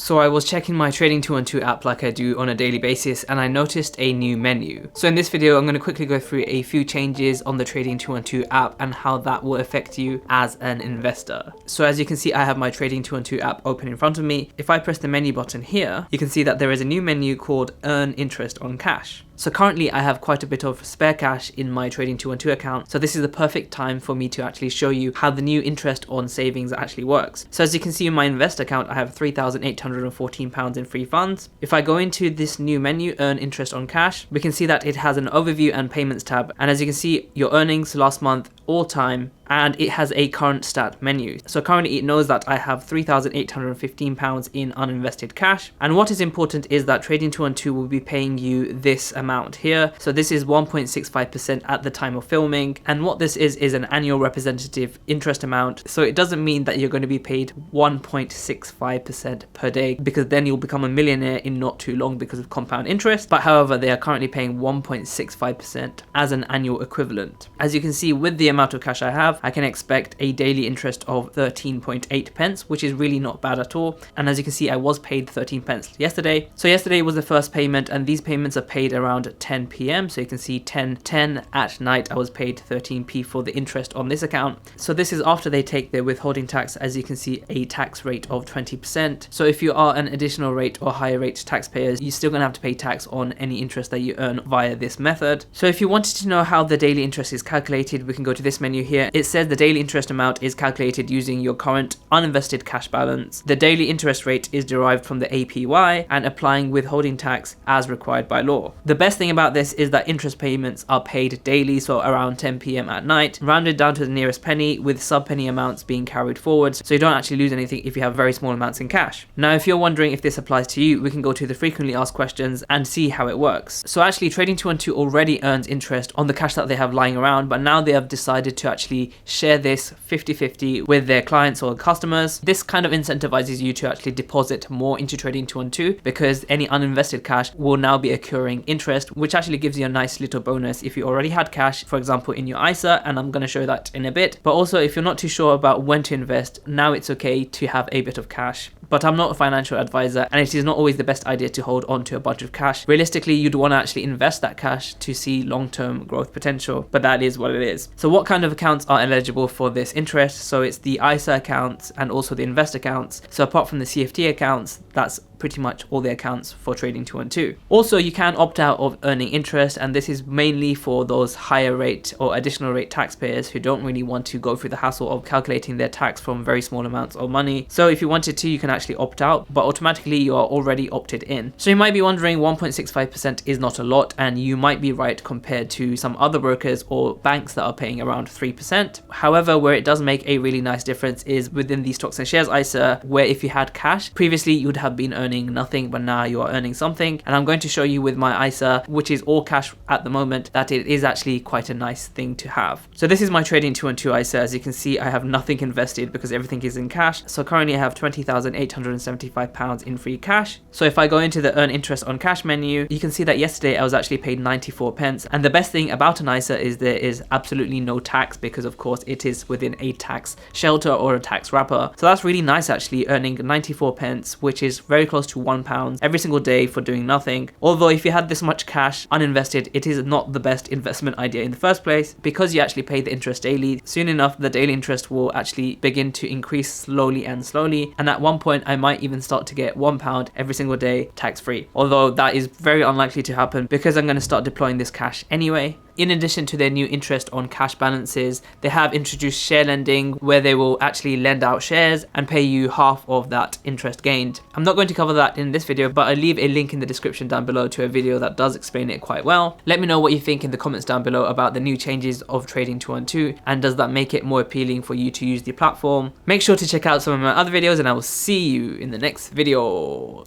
So I was checking my Trading 212 app like I do on a daily basis, and I noticed a new menu. So in this video, I'm going to quickly go through a few changes on the Trading 212 app and how that will affect you as an investor. So as you can see, I have my Trading 212 app open in front of me. If I press the menu button here, you can see that there is a new menu called Earn Interest on Cash. So currently I have quite a bit of spare cash in my Trading 212 account, so this is the perfect time for me to actually show you how the new interest on savings actually works. So as you can see in my Invest account, I have £3,814 in free funds. If I go into this new menu, Earn Interest on Cash, we can see that it has an Overview and Payments tab, and as you can see, your earnings last month, all time, and it has a current stat menu. So currently it knows that I have £3,815 in uninvested cash, and what is important is that Trading 212 will be paying you this amount here. So this is 1.65% at the time of filming, and what this is an annual representative interest amount. So it doesn't mean that you're going to be paid 1.65% per day, because then you'll become a millionaire in not too long because of compound interest. But however, they are currently paying 1.65% as an annual equivalent. As you can see, with the amount of cash I have, I can expect a daily interest of 13.8 pence, which is really not bad at all. And as you can see, I was paid 13 pence yesterday. So yesterday was the first payment, and these payments are paid around 10 p.m. So you can see 10:10 at night, I was paid 13p for the interest on this account. So this is after they take their withholding tax, as you can see, a tax rate of 20%. So if you are an additional rate or higher rate taxpayer, you're still gonna have to pay tax on any interest that you earn via this method. So if you wanted to know how the daily interest is calculated, we can go to this menu here. It says the daily interest amount is calculated using your current uninvested cash balance. The daily interest rate is derived from the APY and applying withholding tax as required by law. The best thing about this is that interest payments are paid daily, so around 10 p.m. at night, rounded down to the nearest penny, with sub-penny amounts being carried forward, so you don't actually lose anything if you have very small amounts in cash. Now, if you're wondering if this applies to you, we can go to the frequently asked questions and see how it works. So actually, Trading 212 already earns interest on the cash that they have lying around, but now they have decided to actually share this 50-50 with their clients or customers. This kind of incentivizes you to actually deposit more into Trading 212, because any uninvested cash will now be accruing interest, which actually gives you a nice little bonus if you already had cash, for example, in your ISA, and I'm going to show that in a bit. But also, if you're not too sure about when to invest, now it's okay to have a bit of cash. But I'm not a financial advisor, and it is not always the best idea to hold on to a bunch of cash. Realistically, you'd want to actually invest that cash to see long-term growth potential, but that is what it is. So what kind of accounts are eligible for this interest? So it's the ISA accounts and also the Invest accounts. So apart from the CFD accounts, that's pretty much all the accounts for Trading 212. Also, you can opt out of earning interest, and this is mainly for those higher rate or additional rate taxpayers who don't really want to go through the hassle of calculating their tax from very small amounts of money. So if you wanted to, you can actually opt out, but automatically you are already opted in. So you might be wondering, 1.65% is not a lot, and you might be right compared to some other brokers or banks that are paying around 3%. However, where it does make a really nice difference is within the stocks and shares ISA, where if you had cash, previously you would have been earning nothing, but now you are earning something. And I'm going to show you with my ISA, which is all cash at the moment, that it is actually quite a nice thing to have. So this is my Trading 212 ISA. As you can see, I have nothing invested because everything is in cash. So currently I have £20,875 in free cash. So if I go into the Earn Interest on Cash menu, you can see that yesterday I was actually paid 94 pence. And the best thing about an ISA is there is absolutely no tax, because of course it is within a tax shelter or a tax wrapper. So that's really nice, actually, earning 94 pence, which is very close to £1 every single day for doing nothing. Although if you had this much cash uninvested, it is not the best investment idea in the first place, because you actually pay the interest daily. Soon enough, the daily interest will actually begin to increase slowly, and at one point I might even start to get £1 every single day tax free, although that is very unlikely to happen because I'm going to start deploying this cash anyway. In addition to their new interest on cash balances, they have introduced share lending, where they will actually lend out shares and pay you half of that interest gained. I'm not going to cover that in this video, but I'll leave a link in the description down below to a video that does explain it quite well. Let me know what you think in the comments down below about the new changes of Trading 212, and does that make it more appealing for you to use the platform? Make sure to check out some of my other videos, and I will see you in the next video.